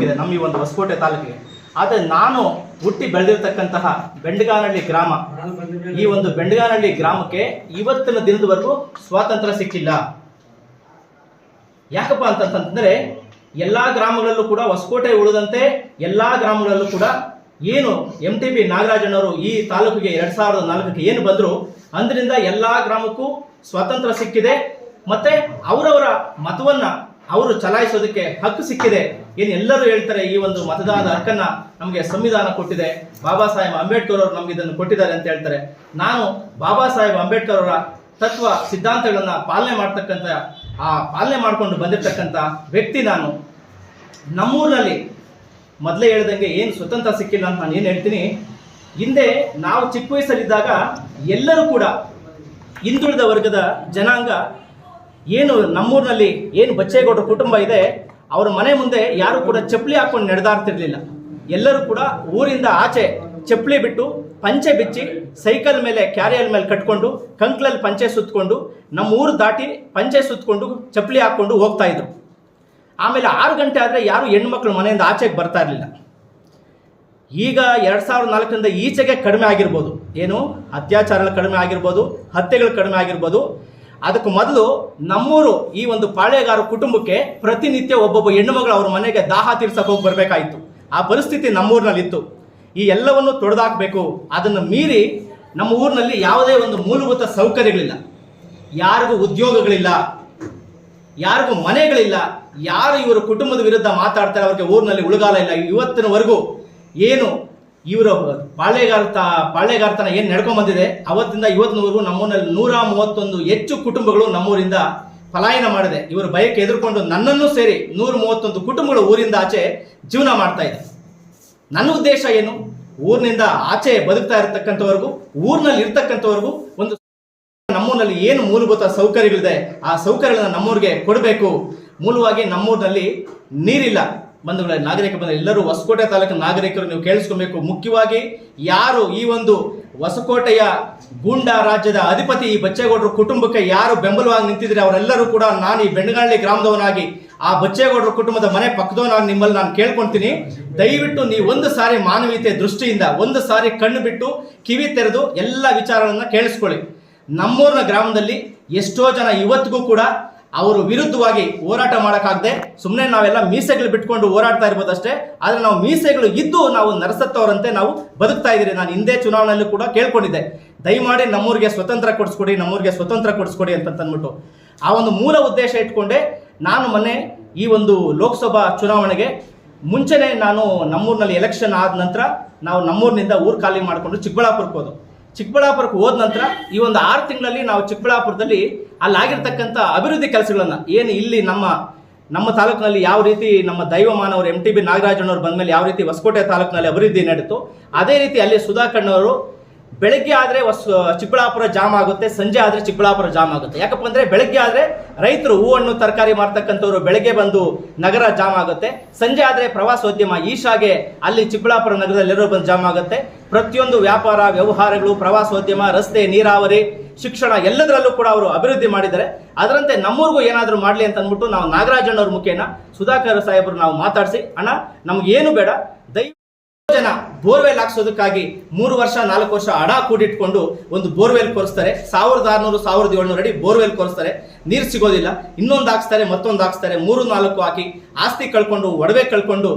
ಕೊಟ್ಟಿದೆ ನಮ್ಮ ಈ ಒಂದು ಹೊಸಕೋಟೆ ತಾಲೂಕಿಗೆ. ಆದರೆ ನಾನು ಹುಟ್ಟಿ ಬೆಳೆದಿರ್ತಕ್ಕಂತಹ ಬೆಂಡಗಾನಹಳ್ಳಿ ಗ್ರಾಮ, ಈ ಒಂದು ಬೆಂಡಗಾನಹಳ್ಳಿ ಗ್ರಾಮಕ್ಕೆ ಇವತ್ತಿನ ದಿನದವರೆಗೂ ಸ್ವಾತಂತ್ರ್ಯ ಸಿಕ್ಕಿಲ್ಲ. ಯಾಕಪ್ಪ ಅಂತಂತಂದ್ರೆ ಎಲ್ಲ ಗ್ರಾಮಗಳಲ್ಲೂ ಕೂಡ ಹೊಸಕೋಟೆ ಉಳಿದಂತೆ ಎಲ್ಲ ಗ್ರಾಮಗಳಲ್ಲೂ ಕೂಡ ಏನು MTB ನಾಗರಾಜಣ್ಣವರು ಈ ತಾಲೂಕಿಗೆ 2004ಕ್ಕೆ ಏನು ಬಂದರು ಅಂದ್ರಿಂದ ಎಲ್ಲ ಗ್ರಾಮಕ್ಕೂ ಸ್ವಾತಂತ್ರ್ಯ ಸಿಕ್ಕಿದೆ. ಮತ್ತೆ ಅವರವರ ಮತವನ್ನ ಅವರು ಚಲಾಯಿಸೋದಕ್ಕೆ ಹಕ್ಕು ಸಿಕ್ಕಿದೆ. ಏನು ಎಲ್ಲರೂ ಹೇಳ್ತಾರೆ ಈ ಒಂದು ಮತದಾನದ ಹಕ್ಕನ್ನ ನಮಗೆ ಸಂವಿಧಾನ ಕೊಟ್ಟಿದೆ, ಬಾಬಾ ಸಾಹೇಬ್ ಅಂಬೇಡ್ಕರ್ ಅವರು ನಮ್ಗೆ ಇದನ್ನು ಕೊಟ್ಟಿದ್ದಾರೆ ಅಂತ ಹೇಳ್ತಾರೆ. ನಾನು ಬಾಬಾ ಸಾಹೇಬ್ ಅಂಬೇಡ್ಕರ್ ಅವರ ತತ್ವ ಸಿದ್ಧಾಂತಗಳನ್ನ ಪಾಲನೆ ಮಾಡಿಕೊಂಡು ಬಂದಿರತಕ್ಕಂಥ ವ್ಯಕ್ತಿ ನಾನು. ನಮ್ಮೂರಿನಲ್ಲಿ ಮೊದಲೇ ಹೇಳ್ದಂಗೆ ಏನು ಸ್ವತಂತ್ರ ಸಿಕ್ಕಿಲ್ಲ ಅಂತ ನಾನು ಏನು ಹೇಳ್ತೀನಿ, ಹಿಂದೆ ನಾವು ಚಿಕ್ಕ ವಯಸ್ಸಲ್ಲಿದ್ದಾಗ ಎಲ್ಲರೂ ಕೂಡ ಹಿಂದುಳಿದ ವರ್ಗದ ಜನಾಂಗ ಏನು ನಮ್ಮೂರಿನಲ್ಲಿ ಏನು ಬಚ್ಚೇಗೌಡರ ಕುಟುಂಬ ಇದೆ, ಅವರ ಮನೆ ಮುಂದೆ ಯಾರು ಕೂಡ ಚಪ್ಪಲಿ ಹಾಕೊಂಡು ನಡೆದಾಡ್ತಿರ್ಲಿಲ್ಲ. ಎಲ್ಲರೂ ಕೂಡ ಊರಿಂದ ಆಚೆ ಚಪ್ಪಲಿ ಬಿಟ್ಟು ಪಂಚೆ ಬಿಚ್ಚಿ ಸೈಕಲ್ ಮೇಲೆ ಕ್ಯಾರಿಯರ್ ಮೇಲೆ ಕಟ್ಕೊಂಡು ಕಂಕ್ಲಲ್ಲಿ ಪಂಚೆ ಸುತ್ತಕೊಂಡು ನಮ್ಮ ಊರು ದಾಟಿ ಪಂಚೆ ಸುತ್ತಕೊಂಡು ಚಪ್ಪಲಿ ಹಾಕ್ಕೊಂಡು ಹೋಗ್ತಾ ಇದ್ರು. ಆಮೇಲೆ 6 ಗಂಟೆ ಆದರೆ ಯಾರು ಹೆಣ್ಮಕ್ಳು ಮನೆಯಿಂದ ಆಚೆಗೆ ಬರ್ತಾ ಇರಲಿಲ್ಲ. ಈಗ 2004ರಿಂದ ಈಚೆಗೆ ಕಡಿಮೆ ಆಗಿರ್ಬೋದು, ಏನು ಅತ್ಯಾಚಾರಗಳು ಕಡಿಮೆ ಆಗಿರ್ಬೋದು, ಹತ್ಯೆಗಳು ಕಡಿಮೆ ಆಗಿರ್ಬೋದು. ಅದಕ್ಕೆ ಮೊದಲು ನಮ್ಮೂರು ಈ ಒಂದು ಪಾಳೆಗಾರ ಕುಟುಂಬಕ್ಕೆ ಪ್ರತಿನಿತ್ಯ ಒಬ್ಬೊಬ್ಬ ಹೆಣ್ಣುಮಗಳು ಅವ್ರ ಮನೆಗೆ ದಾಹ ತೀರ್ಸಕ್ಕೆ ಹೋಗಿ ಬರಬೇಕಾಯಿತು. ಆ ಪರಿಸ್ಥಿತಿ ನಮ್ಮೂರಿನಲ್ಲಿತ್ತು. ಈ ಎಲ್ಲವನ್ನು ತೊಡೆದಾಕಬೇಕು. ಅದನ್ನು ಮೀರಿ ನಮ್ಮ ಊರಿನಲ್ಲಿ ಯಾವುದೇ ಒಂದು ಮೂಲಭೂತ ಸೌಕರ್ಯಗಳಿಲ್ಲ, ಯಾರಿಗೂ ಉದ್ಯೋಗಗಳಿಲ್ಲ, ಯಾರಿಗೂ ಮನೆಗಳಿಲ್ಲ. ಯಾರು ಇವರ ಕುಟುಂಬದ ವಿರುದ್ಧ ಮಾತಾಡ್ತಾರೆ ಅವ್ರಿಗೆ ಊರಿನಲ್ಲಿ ಉಳುಗಾಲ ಇಲ್ಲ. ಇವತ್ತಿನವರೆಗೂ ಏನು ಇವರು ಪಾಳೆಗಾರತನ ಏನು ನಡ್ಕೊಂಡ್ ಬಂದಿದೆ ಅವತ್ತಿಂದ ಇವತ್ತಿನವರೆಗೂ ನಮ್ಮೂರಿನಲ್ಲಿ 131 ಹೆಚ್ಚು ಕುಟುಂಬಗಳು ನಮ್ಮೂರಿಂದ ಪಲಾಯನ ಮಾಡಿದೆ. ಇವರು ಭಯಕ್ಕೆ ಎದುರ್ಕೊಂಡು ನನ್ನನ್ನು ಸೇರಿ 131 ಕುಟುಂಬಗಳು ಊರಿಂದ ಆಚೆ ಜೀವನ ಮಾಡ್ತಾ ಇದೆ. ನನ್ನ ಉದ್ದೇಶ ಏನು, ಊರಿನಿಂದ ಆಚೆ ಬದುಕ್ತಾ ಇರತಕ್ಕಂಥವ್ರಿಗೂ ಊರಿನಲ್ಲಿ ಇರ್ತಕ್ಕಂಥವ್ರಿಗೂ ಒಂದು ನಮ್ಮೂರಿನಲ್ಲಿ ಏನು ಮೂಲಭೂತ ಸೌಕರ್ಯಗಳಿದೆ ಆ ಸೌಕರ್ಯಗಳನ್ನ ನಮ್ಮೂರಿಗೆ ಕೊಡಬೇಕು. ಮೂಲವಾಗಿ ನಮ್ಮೂರಿನಲ್ಲಿ ನೀರಿಲ್ಲ. ಬಂಧುಗಳ ನಾಗರಿಕ ಬಂದ ಎಲ್ಲರೂ ಹೊಸಕೋಟೆ ತಾಲೂಕಿನ ನಾಗರಿಕರು ನೀವು ಕೇಳಿಸ್ಕೊಬೇಕು. ಮುಖ್ಯವಾಗಿ ಯಾರು ಈ ಒಂದು ಹೊಸಕೋಟೆಯ ಗೂಂಡಾ ರಾಜ್ಯದ ಅಧಿಪತಿ ಈ ಬಚ್ಚೇಗೌಡರ ಕುಟುಂಬಕ್ಕೆ ಯಾರು ಬೆಂಬಲವಾಗಿ ನಿಂತಿದ್ರೆ ಅವರೆಲ್ಲರೂ ಕೂಡ ನಾನು ಈ ಬೆಂಡಗಾನಹಳ್ಳಿ ಗ್ರಾಮದವನಾಗಿ ಆ ಬಚ್ಚೇಗೌಡರ ಕುಟುಂಬದ ಮನೆ ಪಕ್ಕದವನಾಗಿ ನಿಮ್ಮಲ್ಲಿ ನಾನು ಕೇಳ್ಕೊಳ್ತೀನಿ, ದಯವಿಟ್ಟು ನೀವು ಒಂದು ಸಾರಿ ಮಾನವೀಯತೆ ದೃಷ್ಟಿಯಿಂದ ಒಂದು ಸಾರಿ ಕಣ್ಣು ಬಿಟ್ಟು ಕಿವಿ ತೆರೆದು ಎಲ್ಲ ವಿಚಾರಗಳನ್ನ ಕೇಳಿಸ್ಕೊಳ್ಳಿ. ನಮ್ಮೂರಿನ ಗ್ರಾಮದಲ್ಲಿ ಎಷ್ಟೋ ಜನ ಇವತ್ತಿಗೂ ಕೂಡ ಅವರು ವಿರುದ್ಧವಾಗಿ ಹೋರಾಟ ಮಾಡೋಕ್ಕಾಗದೆ ಸುಮ್ಮನೆ ನಾವೆಲ್ಲ ಮೀಸೆಗಳು ಬಿಟ್ಕೊಂಡು ಹೋರಾಡ್ತಾ ಇರ್ಬೋದಷ್ಟೇ. ಆದರೆ ನಾವು ಮೀಸೆಗಳು ಇದ್ದು ನಾವು ನರಸತ್ತವರಂತೆ ನಾವು ಬದುಕ್ತಾ ಇದ್ದೀರಿ. ನಾನು ಹಿಂದೆ ಚುನಾವಣೆಯಲ್ಲೂ ಕೂಡ ಕೇಳ್ಕೊಂಡಿದ್ದೆ, ದಯಮಾಡಿ ನಮ್ಮೂರಿಗೆ ಸ್ವತಂತ್ರ ಕೊಡಿಸ್ಕೊಡಿ, ನಮ್ಮೂರಿಗೆ ಸ್ವತಂತ್ರ ಕೊಡಿಸ್ಕೊಡಿ ಅಂತಂದ್ಬಿಟ್ಟು. ಆ ಒಂದು ಮೂಲ ಉದ್ದೇಶ ಇಟ್ಕೊಂಡೆ ನಾನು ಮೊನ್ನೆ ಈ ಒಂದು ಲೋಕಸಭಾ ಚುನಾವಣೆಗೆ ಮುಂಚೆನೆ ನಾನು ನಮ್ಮೂರಿನಲ್ಲಿ ಎಲೆಕ್ಷನ್ ಆದ ನಂತರ ನಾವು ನಮ್ಮೂರಿನಿಂದ ಊರು ಖಾಲಿ ಮಾಡಿಕೊಂಡು ಚಿಕ್ಕಬಳ್ಳಾಪುರಕ್ಕೆ ಹೋದವು. ಚಿಕ್ಕಬಳ್ಳಾಪುರಕ್ಕೆ ಹೋದ ನಂತರ ಈ ಒಂದು 6 ತಿಂಗಳಲ್ಲಿ ನಾವು ಚಿಕ್ಕಬಳ್ಳಾಪುರದಲ್ಲಿ ಅಲ್ಲಾಗಿರ್ತಕ್ಕಂಥ ಅಭಿವೃದ್ಧಿ ಕೆಲಸಗಳನ್ನ ಏನು ಇಲ್ಲಿ ನಮ್ಮ ತಾಲೂಕಿನಲ್ಲಿ ಯಾವ ರೀತಿ ನಮ್ಮ ದೈವಮಾನವರು MTB ನಾಗರಾಜಣ್ಣವ್ರು ಬಂದ ಮೇಲೆ ಯಾವ ರೀತಿ ಹೊಸಕೋಟೆ ತಾಲೂಕಿನಲ್ಲಿ ಅಭಿವೃದ್ಧಿ ನಡೀತು, ಅದೇ ರೀತಿ ಅಲ್ಲಿ ಸುಧಾಕಣ್ಣವರು ಬೆಳಗ್ಗೆ ಆದರೆ ಚಿಕ್ಕಬಳ್ಳಾಪುರ ಜಾಮ್ ಆಗುತ್ತೆ, ಸಂಜೆ ಆದರೆ ಚಿಕ್ಕಬಳ್ಳಾಪುರ ಜಾಮ್ ಆಗುತ್ತೆ. ಯಾಕಪ್ಪ ಅಂದರೆ ಬೆಳಗ್ಗೆ ಆದರೆ ರೈತರು ಹೂ ಹಣ್ಣು ತರಕಾರಿ ಮಾರ್ತಕ್ಕಂಥವ್ರು ಬೆಳಗ್ಗೆ ಬಂದು ನಗರ ಜಾಮ್ ಆಗುತ್ತೆ, ಸಂಜೆ ಆದರೆ ಪ್ರವಾಸೋದ್ಯಮ ಈಶಾಗೆ ಅಲ್ಲಿ ಚಿಕ್ಕಬಳ್ಳಾಪುರ ನಗರದಲ್ಲಿರೋ ಬಂದು ಜಾಮ್ ಆಗುತ್ತೆ. ಪ್ರತಿಯೊಂದು ವ್ಯಾಪಾರ ವ್ಯವಹಾರಗಳು, ಪ್ರವಾಸೋದ್ಯಮ, ರಸ್ತೆ, ನೀರಾವರಿ, ಶಿಕ್ಷಣ ಎಲ್ಲದರಲ್ಲೂ ಕೂಡ ಅವರು ಅಭಿವೃದ್ಧಿ ಮಾಡಿದ್ದಾರೆ. ಅದರಂತೆ ನಮ್ಮೂರಿಗೂ ಏನಾದರೂ ಮಾಡಲಿ ಅಂತ ಅಂದ್ಬಿಟ್ಟು ನಾವು ನಾಗರಾಜಣ್ಣವ್ರ ಮುಖೇನ ಸುಧಾಕರ್ ಸಾಹೇಬರು ನಾವು ಮಾತಾಡಿಸಿ, ಅಣ್ಣ ನಮ್ಗೇನು ಬೇಡ, ಜನ ಬೋರ್ವೆಲ್ ಹಾಕ್ಸೋದಕ್ಕಾಗಿ 3 ವರ್ಷ 4 ವರ್ಷ ಹಣ ಕೂಡಿಟ್ಕೊಂಡು ಒಂದು ಬೋರ್ವೆಲ್ ಕೊರಿಸ್ತಾರೆ. 1600 1700 ಅಡಿ ಬೋರ್ವೆಲ್ ಕೊರಿಸ್ತಾರೆ, ನೀರು ಸಿಗೋದಿಲ್ಲ. ಇನ್ನೊಂದು ಹಾಕ್ಸ್ತಾರೆ, ಮತ್ತೊಂದು ಹಾಕ್ಸ್ತಾರೆ, 3-4 ಹಾಕಿ ಆಸ್ತಿ ಕಳ್ಕೊಂಡು ಒಡವೆ ಕಳ್ಕೊಂಡು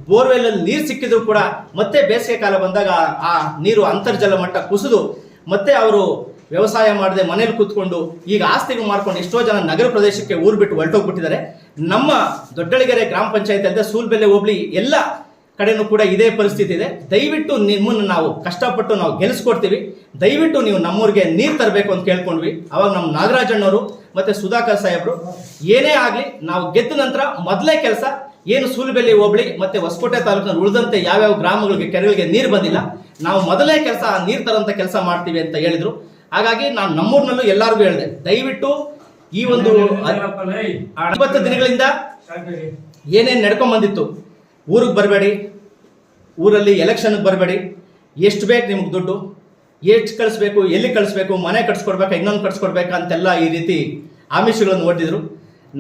ಬೋರ್ವೆಲ್ ಅಲ್ಲಿ ನೀರು ಸಿಕ್ಕಿದ್ರು ಕೂಡ ಮತ್ತೆ ಬೇಸಿಗೆ ಕಾಲ ಬಂದಾಗ ಆ ನೀರು ಅಂತರ್ಜಲ ಮಟ್ಟ ಕುಸಿದು ಮತ್ತೆ ಅವರು ವ್ಯವಸಾಯ ಮಾಡದೆ ಮನೇಲಿ ಕೂತ್ಕೊಂಡು ಈಗ ಆಸ್ತಿಗಳು ಮಾಡ್ಕೊಂಡು ಎಷ್ಟೋ ಜನ ನಗರ ಪ್ರದೇಶಕ್ಕೆ ಊರು ಬಿಟ್ಟು ಹೊರಟೋಗ್ಬಿಟ್ಟಿದ್ದಾರೆ. ನಮ್ಮ ದೊಡ್ಡಳಿಗೆರೆ ಗ್ರಾಮ ಪಂಚಾಯತ್ ಅಲ್ಲದೆ ಸೂಲ್ಬೆಲೆ ಹೋಬಳಿ ಎಲ್ಲ ಕಡೆನೂ ಕೂಡ ಇದೇ ಪರಿಸ್ಥಿತಿ ಇದೆ. ದಯವಿಟ್ಟು ನಿಮ್ಮನ್ನು ನಾವು ಕಷ್ಟಪಟ್ಟು ನಾವು ಗೆಲ್ಲಿಸ್ಕೊಡ್ತೀವಿ, ದಯವಿಟ್ಟು ನೀವು ನಮ್ಮೂರಿಗೆ ನೀರು ತರಬೇಕು ಅಂತ ಕೇಳ್ಕೊಂಡ್ವಿ. ಅವಾಗ ನಮ್ಮ ನಾಗರಾಜಣ್ಣವರು ಮತ್ತು ಸುಧಾಕರ್ ಸಾಹೇಬರು ಏನೇ ಆಗಲಿ ನಾವು ಗೆದ್ದ ನಂತರ ಮೊದಲೇ ಕೆಲಸ ಏನು ಸೂಲುಬೆಲೆ ಹೋಬಳಿ ಮತ್ತು ಹೊಸಕೋಟೆ ತಾಲೂಕಿನಲ್ಲಿ ಉಳಿದಂತೆ ಯಾವ್ಯಾವ ಗ್ರಾಮಗಳಿಗೆ ಕೆರೆಗಳಿಗೆ ನೀರು ಬಂದಿಲ್ಲ, ನಾವು ಮೊದಲೇ ಕೆಲಸ ನೀರು ತರೋಂಥ ಕೆಲಸ ಮಾಡ್ತೀವಿ ಅಂತ ಹೇಳಿದರು. ಹಾಗಾಗಿ ನಾನು ನಮ್ಮೂರಿನಲ್ಲೂ ಎಲ್ಲರಿಗೂ ಹೇಳಿದೆ, ದಯವಿಟ್ಟು ಈ ಒಂದು 20 ದಿನಗಳಿಂದ ಏನೇನು ನಡ್ಕೊಂಡ್ ಬಂದಿತ್ತು, ಊರಿಗೆ ಬರಬೇಡಿ, ಊರಲ್ಲಿ ಎಲೆಕ್ಷನ್ಗೆ ಬರಬೇಡಿ, ಎಷ್ಟು ಬೇಕು ನಿಮ್ಗೆ ದುಡ್ಡು, ಎಷ್ಟು ಕಳಿಸ್ಬೇಕು, ಎಲ್ಲಿ ಕಳಿಸ್ಬೇಕು, ಮನೆ ಕಟ್ಸ್ಕೊಡ್ಬೇಕಾ, ಇನ್ನೊಂದು ಕಟ್ಸ್ಕೊಡ್ಬೇಕಾ ಅಂತೆಲ್ಲ ಈ ರೀತಿ ಆಮಿಷಗಳನ್ನು ಒಡ್ಡಿದ್ರು.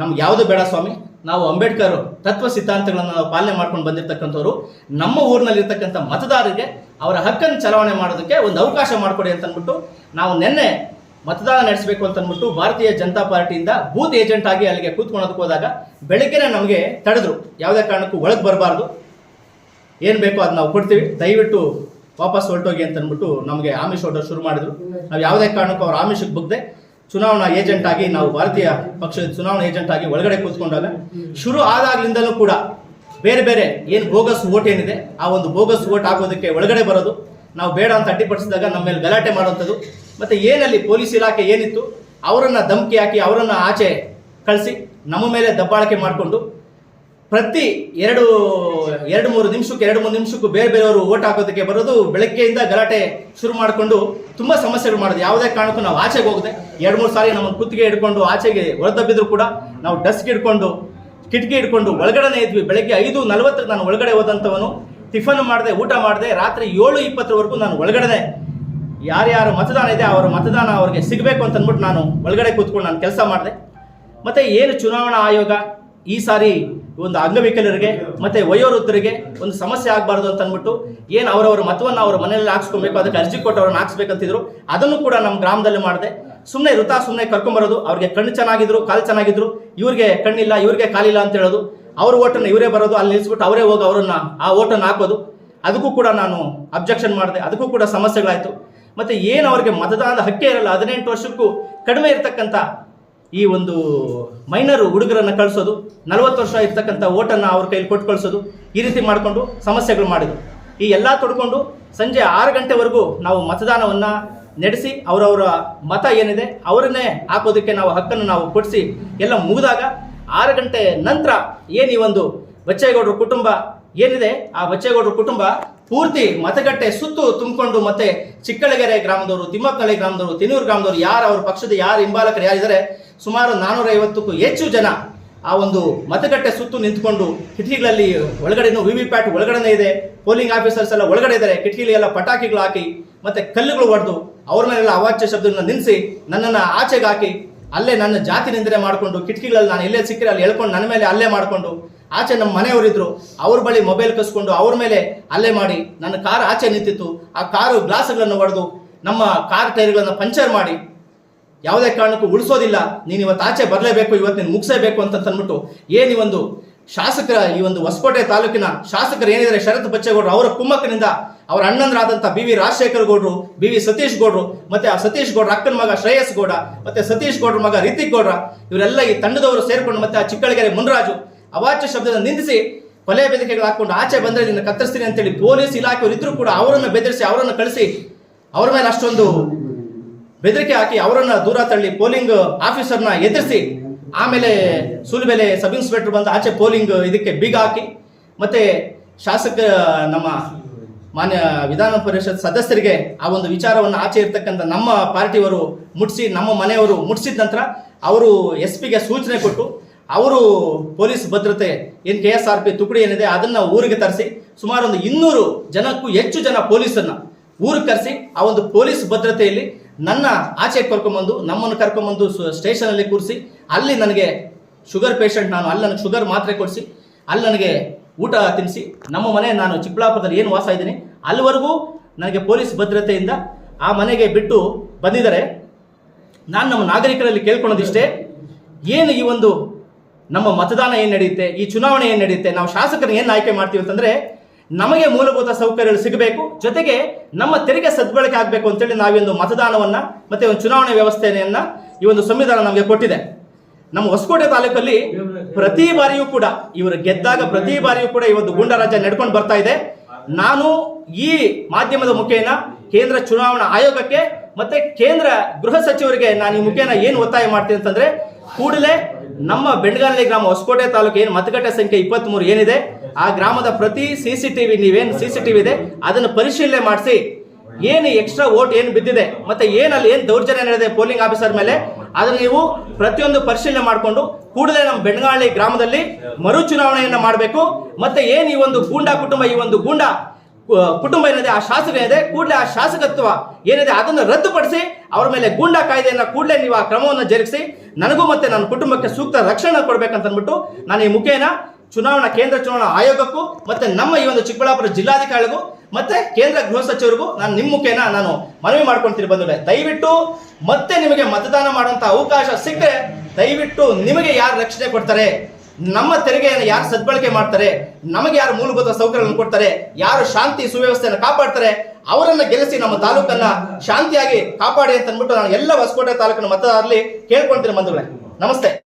ನಮ್ಗೆ ಯಾವುದು ಬೇಡ ಸ್ವಾಮಿ, ನಾವು ಅಂಬೇಡ್ಕರ್ ತತ್ವ ಸಿದ್ಧಾಂತಗಳನ್ನು ನಾವು ಪಾಲನೆ ಮಾಡ್ಕೊಂಡು ಬಂದಿರತಕ್ಕಂಥವ್ರು ನಮ್ಮ ಊರಿನಲ್ಲಿರ್ತಕ್ಕಂಥ ಮತದಾರರಿಗೆ ಅವರ ಹಕ್ಕನ್ನು ಚಲಾವಣೆ ಮಾಡೋದಕ್ಕೆ ಒಂದು ಅವಕಾಶ ಮಾಡಿಕೊಡಿ ಅಂತ ಅಂದ್ಬಿಟ್ಟು ನಾವು ನಿನ್ನೆ ಮತದಾನ ನಡೆಸಬೇಕು ಅಂತ ಅಂದ್ಬಿಟ್ಟು ಭಾರತೀಯ ಜನತಾ ಪಾರ್ಟಿಯಿಂದ ಬೂತ್ ಏಜೆಂಟ್ ಆಗಿ ಅಲ್ಲಿಗೆ ಕೂತ್ಕೊಳ್ಳೋದಕ್ಕೆ ಹೋದಾಗ ಬೆಳಗ್ಗೆನೇ ನಮಗೆ ತಡೆದ್ರು. ಯಾವುದೇ ಕಾರಣಕ್ಕೂ ಒಳಗೆ ಬರಬಾರ್ದು, ಏನು ಬೇಕೋ ಅದು ನಾವು ಕೊಡ್ತೀವಿ, ದಯವಿಟ್ಟು ವಾಪಸ್ ಹೊರಟೋಗಿ ಅಂತ ಅಂದ್ಬಿಟ್ಟು ನಮಗೆ ಆಮಿಷ ಹೊಡೋದು ಶುರು ಮಾಡಿದ್ರು. ನಾವು ಯಾವುದೇ ಕಾರಣಕ್ಕೂ ಅವ್ರ ಆಮಿಷಕ್ಕೆ ಬಗ್ದೆ ಚುನಾವಣಾ ಏಜೆಂಟ್ ಆಗಿ ನಾವು ಭಾರತೀಯ ಪಕ್ಷದ ಚುನಾವಣಾ ಏಜೆಂಟ್ ಆಗಿ ಒಳಗಡೆ ಕೂತ್ಕೊಂಡಾಗ ಶುರು ಆದಾಗ್ಲಿಂದಲೂ ಕೂಡ ಬೇರೆ ಬೇರೆ ಏನು ಬೋಗಸ್ ಓಟ್ ಏನಿದೆ ಆ ಒಂದು ಬೋಗಸ್ ಓಟ್ ಆಗೋದಕ್ಕೆ ಒಳಗಡೆ ಬರೋದು, ನಾವು ಬೇಡ ಅಂತ ಅಡ್ಡಿಪಡಿಸಿದಾಗ ನಮ್ಮ ಮೇಲೆ ಗಲಾಟೆ ಮಾಡುವಂಥದ್ದು, ಮತ್ತು ಏನಲ್ಲಿ ಪೊಲೀಸ್ ಇಲಾಖೆ ಏನಿತ್ತು ಅವರನ್ನು ಧಮಕಿ ಹಾಕಿ ಅವರನ್ನು ಆಚೆ ಕಳಿಸಿ ನಮ್ಮ ಮೇಲೆ ದಬ್ಬಾಳಿಕೆ ಮಾಡಿಕೊಂಡು ಪ್ರತಿ ಎರಡು ಮೂರು ನಿಮಿಷಕ್ಕೂ ಬೇರೆ ಬೇರೆಯವರು ಓಟ್ ಹಾಕೋದಕ್ಕೆ ಬರೋದು, ಬೆಳಗ್ಗೆಯಿಂದ ಗಲಾಟೆ ಶುರು ಮಾಡಿಕೊಂಡು ತುಂಬ ಸಮಸ್ಯೆಗಳು ಮಾಡೋದು. ಯಾವುದೇ ಕಾರಣಕ್ಕೂ ನಾವು ಆಚೆಗೆ ಹೋಗದೆ 2-3 ಸಾರಿ ನಮ್ಮನ್ನು ಕುತ್ತಿಗೆ ಹಿಡ್ಕೊಂಡು ಆಚೆಗೆ ಹೊರದಬ್ಬಿದ್ರು ಕೂಡ ನಾವು ಡೆಸ್ಕ್ ಹಿಡ್ಕೊಂಡು ಕಿಟಕಿ ಹಿಡ್ಕೊಂಡು ಒಳಗಡೆ ಇದ್ವಿ. ಬೆಳಗ್ಗೆ 5:40 ನಾನು ಒಳಗಡೆ ಹೋದಂಥವನು, ಟಿಫನ್ ಮಾಡಿದೆ, ಊಟ ಮಾಡಿದೆ, ರಾತ್ರಿ 7:20ವರೆಗೂ ನಾನು ಒಳಗಡೆ ಯಾರ್ಯಾರು ಮತದಾನ ಇದೆ ಅವರ ಮತದಾನ ಅವ್ರಿಗೆ ಸಿಗಬೇಕು ಅಂತ ಅಂದ್ಬಿಟ್ಟು ನಾನು ಒಳಗಡೆ ಕೂತ್ಕೊಂಡು ನಾನು ಕೆಲಸ ಮಾಡಿದೆ. ಮತ್ತು ಏನು ಚುನಾವಣಾ ಆಯೋಗ ಈ ಸಾರಿ ಒಂದು ಅಂಗವಿಕಲರಿಗೆ ಮತ್ತು ವಯೋವೃದ್ಧರಿಗೆ ಒಂದು ಸಮಸ್ಯೆ ಆಗಬಾರ್ದು ಅಂತ ಅಂದ್ಬಿಟ್ಟು ಏನು ಅವರವರ ಮತವನ್ನು ಅವರ ಮನೆಯಲ್ಲಿ ಹಾಕ್ಸ್ಕೊಬೇಕು, ಅದಕ್ಕೆ ಅರ್ಜಿ ಕೊಟ್ಟು ಅವ್ರನ್ನ ಹಾಕ್ಸ್ಬೇಕಂತಿದ್ರು. ಅದನ್ನು ಕೂಡ ನಮ್ಮ ಗ್ರಾಮದಲ್ಲಿ ಮಾಡಿದೆ. ಸುಮ್ಮನೆ ಕರ್ಕೊಂಬರೋದು, ಅವ್ರಿಗೆ ಕಣ್ಣು ಚೆನ್ನಾಗಿದ್ರು, ಕಾಲು ಚೆನ್ನಾಗಿದ್ರು, ಇವ್ರಿಗೆ ಕಣ್ಣಿಲ್ಲ, ಇವ್ರಿಗೆ ಕಾಲಿಲ್ಲ ಅಂತ ಹೇಳೋದು, ಅವ್ರ ಓಟನ್ನು ಇವರೇ ಬರೋದು, ಅಲ್ಲಿ ನಿಲ್ಲಿಸ್ಬಿಟ್ಟು ಅವರೇ ಹೋಗಿ ಅವರನ್ನ ಆ ಓಟನ್ನು ಹಾಕೋದು. ಅದಕ್ಕೂ ಕೂಡ ನಾನು ಅಬ್ಜೆಕ್ಷನ್ ಮಾಡಿದೆ. ಅದಕ್ಕೂ ಕೂಡ ಸಮಸ್ಯೆಗಳಾಯಿತು. ಮತ್ತು ಏನು ಅವ್ರಿಗೆ ಮತದಾನದ ಹಕ್ಕೇ ಇರಲ್ಲ, 18 ವರ್ಷಕ್ಕೂ ಕಡಿಮೆ ಇರತಕ್ಕಂಥ ಈ ಒಂದು ಮೈನರ್ ಹುಡುಗರನ್ನು ಕಳಿಸೋದು, 40 ವರ್ಷ ಇರ್ತಕ್ಕಂಥ ಓಟನ್ನು ಅವ್ರ ಕೈಲಿ ಕೊಟ್ಟು ಕಳಿಸೋದು, ಈ ರೀತಿ ಮಾಡಿಕೊಂಡು ಸಮಸ್ಯೆಗಳು ಮಾಡಿದ್ರು. ಈ ಎಲ್ಲ ತೊಡ್ಕೊಂಡು ಸಂಜೆ 6 ಗಂಟೆವರೆಗೂ ನಾವು ಮತದಾನವನ್ನು ನಡೆಸಿ ಅವರವರ ಮತ ಏನಿದೆ ಅವರನ್ನೇ ಹಾಕೋದಕ್ಕೆ ನಾವು ಹಕ್ಕನ್ನು ನಾವು ಕೊಡಿಸಿ ಎಲ್ಲ ಮುಗಿದಾಗ 6 ಗಂಟೆ ನಂತರ ಏನು ಈ ಒಂದು ಬಚ್ಚೇಗೌಡರ ಕುಟುಂಬ ಏನಿದೆ ಆ ಬಚ್ಚೇಗೌಡರ ಕುಟುಂಬ ಪೂರ್ತಿ ಮತಗಟ್ಟೆ ಸುತ್ತು ತುಂಬಿಕೊಂಡು, ಮತ್ತೆ ಚಿಕ್ಕಳಗೆರೆ ಗ್ರಾಮದವರು, ತಿಮ್ಮಕ್ಕನಹಳ್ಳಿ ಗ್ರಾಮದವರು, ತಿನ್ನೂರು ಗ್ರಾಮದವರು, ಯಾರು ಅವ್ರ ಪಕ್ಷದ ಯಾರು ಹಿಂಬಾಲಕರು ಯಾರಿದ್ದಾರೆ ಸುಮಾರು 450ಕ್ಕೂ ಹೆಚ್ಚು ಜನ ಆ ಒಂದು ಮತಗಟ್ಟೆ ಸುತ್ತು ನಿಂತ್ಕೊಂಡು ಕಿಟಕಿಗಳಲ್ಲಿ ಒಳಗಡೆನೂ ವಿವಿಪ್ಯಾಟ್ ಒಳಗಡೆ ಇದೆ, ಪೋಲಿಂಗ್ ಆಫೀಸರ್ಸ್ ಎಲ್ಲ ಒಳಗಡೆ ಇದ್ದಾರೆ, ಕಿಟಕಿಗೆಲ್ಲ ಪಟಾಕಿಗಳು ಹಾಕಿ ಮತ್ತೆ ಕಲ್ಲುಗಳು ಹೊಡೆದು ಅವ್ರ ಮೇಲೆಲ್ಲ ಅವಾಚ್ಯ ಶಬ್ದಗಳನ್ನ ನಿಲ್ಲಿಸಿ ನನ್ನನ್ನು ಆಚೆಗೆ ಹಾಕಿ ಅಲ್ಲೇ ನನ್ನ ಜಾತಿ ನಿಂದನೆ ಮಾಡಿಕೊಂಡು ಕಿಟಕಿಗಳಲ್ಲಿ ನಾನು ಎಲ್ಲೇ ಸಿಕ್ಕರೆ ಅಲ್ಲಿ ಎಳ್ಕೊಂಡು ನನ್ನ ಮೇಲೆ ಅಲ್ಲೇ ಮಾಡಿಕೊಂಡು ಆಚೆ ನಮ್ಮ ಮನೆಯವರಿದ್ರು ಅವ್ರ ಬಳಿ ಮೊಬೈಲ್ ಕಸ್ಕೊಂಡು ಅವ್ರ ಮೇಲೆ ಅಲ್ಲೇ ಮಾಡಿ ನನ್ನ ಕಾರ್ ಆಚೆ ನಿಂತಿತ್ತು. ಆ ಕಾರು ಗ್ಲಾಸ್ಗಳನ್ನು ಹೊಡೆದು ನಮ್ಮ ಕಾರ್ ಟೈರ್ಗಳನ್ನು ಪಂಚರ್ ಮಾಡಿ ಯಾವುದೇ ಕಾರಣಕ್ಕೂ ಉಳಿಸೋದಿಲ್ಲ, ನೀನು ಇವತ್ತು ಆಚೆ ಬರಲೇಬೇಕು, ಇವತ್ತು ನೀನು ಮುಗಿಸೇಬೇಕು ಅಂತ ಅಂದ್ಬಿಟ್ಟು ಏನು ಈ ಒಂದು ಶಾಸಕರ ಈ ಒಂದು ಹೊಸಕೋಟೆ ತಾಲೂಕಿನ ಶಾಸಕರು ಏನಿದ್ದಾರೆ ಶರತ್ ಬಚ್ಚೇಗೌಡರು ಅವರ ಕುಮ್ಮಕ್ಕನಿಂದ ಅವರ ಅಣ್ಣಂದರಾದಂಥ BV ರಾಜಶೇಖರ್ ಗೌಡರು, BV ಸತೀಶ್ ಗೌಡರು, ಮತ್ತೆ ಆ ಸತೀಶ್ ಗೌಡ್ರ ಅಕ್ಕನ ಮಗ ಶ್ರೇಯಸ್ ಗೌಡ, ಮತ್ತೆ ಸತೀಶ್ ಗೌಡ್ರ ಮಗ ರಿತಿಕ್ ಗೌಡ್ರ, ಇವರೆಲ್ಲ ಈ ತಂಡದವರು ಸೇರ್ಕೊಂಡು ಮತ್ತೆ ಆ ಚಿಕ್ಕಳಗೆರೆ ಮುನ್ರಾಜು ಅವಾಚ್ಯ ಶಬ್ದದ ನಿಂದಿಸಿ ಕೊಲೆ ಬೆದರಿಕೆಗಳು ಹಾಕೊಂಡು ಆಚೆ ಬಂದರೆ ನಿನ್ನ ಕತ್ತರಿಸ್ತೀನಿ ಅಂತೇಳಿ ಪೊಲೀಸ್ ಇಲಾಖೆಯವರು ಇದ್ರೂ ಕೂಡ ಅವರನ್ನು ಬೆದರಿಸಿ ಅವರನ್ನು ಕಳಿಸಿ ಅವ್ರ ಮೇಲೆ ಅಷ್ಟೊಂದು ಬೆದರಿಕೆ ಹಾಕಿ ಅವರನ್ನು ದೂರ ತಳ್ಳಿ ಪೋಲಿಂಗ್ ಆಫೀಸರ್ನ ಎದುರಿಸಿ ಆಮೇಲೆ ಸೂಲಿಬೆಲೆ ಸಬ್ ಇನ್ಸ್ಪೆಕ್ಟರ್ ಬಂದು ಆಚೆ ಪೋಲಿಂಗ್ ಇದಕ್ಕೆ ಬೀಗ ಹಾಕಿ ಮತ್ತೆ ಶಾಸಕ ನಮ್ಮ ಮಾನ್ಯ ವಿಧಾನ ಪರಿಷತ್ ಸದಸ್ಯರಿಗೆ ಆ ಒಂದು ವಿಚಾರವನ್ನು ಆಚೆ ಇರ್ತಕ್ಕಂಥ ನಮ್ಮ ಪಾರ್ಟಿಯವರು ಮುಟ್ಟಿಸಿ ನಮ್ಮ ಮನೆಯವರು ಮುಟ್ಟಿಸಿದ ನಂತರ ಅವರು SP ಗೆ ಸೂಚನೆ ಕೊಟ್ಟು ಅವರು ಪೊಲೀಸ್ ಭದ್ರತೆ ಏನು KSRP ತುಕಡಿ ಏನಿದೆ ಅದನ್ನು ಊರಿಗೆ ತರಿಸಿ ಸುಮಾರು ಒಂದು 200 ಜನಕ್ಕೂ ಹೆಚ್ಚು ಜನ ಪೊಲೀಸನ್ನು ಊರಿಗೆ ಕರೆಸಿ ಆ ಒಂದು ಪೊಲೀಸ್ ಭದ್ರತೆಯಲ್ಲಿ ನನ್ನ ಆಚೆಗೆ ಕರ್ಕೊಂಬಂದು ನಮ್ಮನ್ನು ಕರ್ಕೊಂಬಂದು ಸ್ಟೇಷನಲ್ಲಿ ಕೂರಿಸಿ ಅಲ್ಲಿ ನನಗೆ ಶುಗರ್ ಪೇಷಂಟ್ ನಾನು, ಅಲ್ಲಿ ನನಗೆ ಶುಗರ್ ಮಾತ್ರೆ ಕೊಡಿಸಿ ಅಲ್ಲಿ ನನಗೆ ಊಟ ತಿನ್ನಿಸಿ ನಮ್ಮ ಮನೆ ನಾನು ಚಿಕ್ಕಬಳ್ಳಾಪುರದಲ್ಲಿ ಏನು ವಾಸ ಇದ್ದೀನಿ ಅಲ್ಲಿವರೆಗೂ ನನಗೆ ಪೊಲೀಸ್ ಭದ್ರತೆಯಿಂದ ಆ ಮನೆಗೆ ಬಿಟ್ಟು ಬಂದಿದ್ದಾರೆ. ನಾನು ನಮ್ಮ ನಾಗರಿಕರಲ್ಲಿ ಕೇಳ್ಕೊಳ್ಳೋದಿಷ್ಟೇ, ಏನು ಈ ಒಂದು ನಮ್ಮ ಮತದಾನ ಏನು ನಡೆಯುತ್ತೆ, ಈ ಚುನಾವಣೆ ಏನು ನಡೆಯುತ್ತೆ, ನಾವು ಶಾಸಕರನ್ನ ಏನು ಆಯ್ಕೆ ಮಾಡ್ತೀವಿ ಅಂತಂದರೆ ನಮಗೆ ಮೂಲಭೂತ ಸೌಕರ್ಯಗಳು ಸಿಗಬೇಕು, ಜೊತೆಗೆ ನಮ್ಮ ತೆರಿಗೆ ಸದ್ಬಳಕೆ ಆಗಬೇಕು ಅಂತೇಳಿ ನಾವೊಂದು ಮತದಾನವನ್ನು ಮತ್ತು ಒಂದು ಚುನಾವಣೆ ವ್ಯವಸ್ಥೆಯನ್ನು ಈ ಒಂದು ಸಂವಿಧಾನ ನಮಗೆ ಕೊಟ್ಟಿದೆ. ನಮ್ಮ ಹೊಸಕೋಟೆ ತಾಲೂಕಲ್ಲಿ ಪ್ರತಿ ಬಾರಿಯೂ ಕೂಡ ಇವರು ಗೆದ್ದಾಗ ಪ್ರತಿ ಬಾರಿಯೂ ಕೂಡ ಈ ಒಂದು ಗೂಂಡಾರಾಜ್ಯ ನಡ್ಕೊಂಡು ಬರ್ತಾ ಇದೆ. ನಾನು ಈ ಮಾಧ್ಯಮದ ಮುಖೇನ ಕೇಂದ್ರ ಚುನಾವಣಾ ಆಯೋಗಕ್ಕೆ ಮತ್ತೆ ಕೇಂದ್ರ ಗೃಹ ಸಚಿವರಿಗೆ ನಾನು ಈ ಮುಖೇನ ಏನು ಒತ್ತಾಯ ಮಾಡ್ತೀನಿ ಅಂತಂದ್ರೆ ಕೂಡಲೇ ನಮ್ಮ ಬೆಂಡಗನಹಳ್ಳಿ ಗ್ರಾಮ ಹೊಸಕೋಟೆ ತಾಲೂಕು ಏನು ಮತಗಟ್ಟೆ ಸಂಖ್ಯೆ 23 ಏನಿದೆ ಆ ಗ್ರಾಮದ ಪ್ರತಿ CCTV ನೀವೇನು CCTV ಇದೆ ಅದನ್ನು ಪರಿಶೀಲನೆ ಮಾಡಿಸಿ ಏನು ಎಕ್ಸ್ಟ್ರಾ ವೋಟ್ ಏನು ಬಿದ್ದಿದೆ ಮತ್ತೆ ಏನಲ್ಲಿ ಏನು ದೌರ್ಜನ್ಯ ನಡೆದಿದೆ ಪೋಲಿಂಗ್ ಆಫೀಸರ್ ಮೇಲೆ ಅದನ್ನು ನೀವು ಪ್ರತಿಯೊಂದು ಪರಿಶೀಲನೆ ಮಾಡಿಕೊಂಡು ಕೂಡಲೇ ನಮ್ಮ ಬೆಂಡಗನಹಳ್ಳಿ ಗ್ರಾಮದಲ್ಲಿ ಮರು ಚುನಾವಣೆಯನ್ನು ಮಾಡಬೇಕು. ಮತ್ತೆ ಏನು ಈ ಒಂದು ಗೂಂಡಾ ಕುಟುಂಬ ಈ ಒಂದು ಗೂಂಡಾ ಕುಟುಂಬ ಏನಿದೆ, ಆ ಶಾಸಕ ಏನಿದೆ, ಕೂಡಲೇ ಆ ಶಾಸಕತ್ವ ಏನಿದೆ ಅದನ್ನು ರದ್ದುಪಡಿಸಿ ಅವರ ಮೇಲೆ ಗೂಂಡಾ ಕಾಯ್ದೆಯನ್ನು ಕೂಡಲೇ ನೀವು ಆ ಕ್ರಮವನ್ನು ಜರುಗಿಸಿ ನನಗೂ ಮತ್ತೆ ನನ್ನ ಕುಟುಂಬಕ್ಕೆ ಸೂಕ್ತ ರಕ್ಷಣೆ ಕೊಡಬೇಕಂತ ಅಂದ್ಬಿಟ್ಟು ನಾನು ಈ ಮುಖೇನ ಕೇಂದ್ರ ಚುನಾವಣಾ ಆಯೋಗಕ್ಕೂ ಮತ್ತೆ ನಮ್ಮ ಈ ಒಂದು ಚಿಕ್ಕಬಳ್ಳಾಪುರ ಜಿಲ್ಲಾಧಿಕಾರಿಗಳಿಗೂ ಮತ್ತೆ ಕೇಂದ್ರ ಗೃಹ ಸಚಿವರಿಗೂ ನಾನು ನಿಮ್ಮ ಮುಖೇನ ನಾನು ಮನವಿ ಮಾಡ್ಕೊಳ್ತೀನಿ ಬಂಧುಗಳೇ. ದಯವಿಟ್ಟು ಮತ್ತೆ ನಿಮಗೆ ಮತದಾನ ಮಾಡುವಂತ ಅವಕಾಶ ಸಿಕ್ಕರೆ ದಯವಿಟ್ಟು ನಿಮಗೆ ಯಾರು ರಕ್ಷಣೆ ಕೊಡ್ತಾರೆ, ನಮ್ಮ ತೆರಿಗೆಯನ್ನು ಯಾರು ಸದ್ಬಳಕೆ ಮಾಡ್ತಾರೆ, ನಮಗೆ ಯಾರು ಮೂಲಭೂತ ಸೌಕರ್ಯಗಳನ್ನು ಕೊಡ್ತಾರೆ, ಯಾರು ಶಾಂತಿ ಸುವ್ಯವಸ್ಥೆಯನ್ನು ಕಾಪಾಡ್ತಾರೆ ಅವರನ್ನ ಗೆಲ್ಲಿಸಿ ನಮ್ಮ ತಾಲೂಕನ್ನ ಶಾಂತಿಯಾಗಿ ಕಾಪಾಡಿ ಅಂತ ಅಂದ್ಬಿಟ್ಟು ನಾನು ಎಲ್ಲ ಹೊಸಕೋಟೆ ತಾಲೂಕಿನ ಮತದಾರರಲ್ಲಿ ಕೇಳ್ಕೊಳ್ತೀನಿ ಬಂಧುಗಳೇ. ನಮಸ್ತೆ.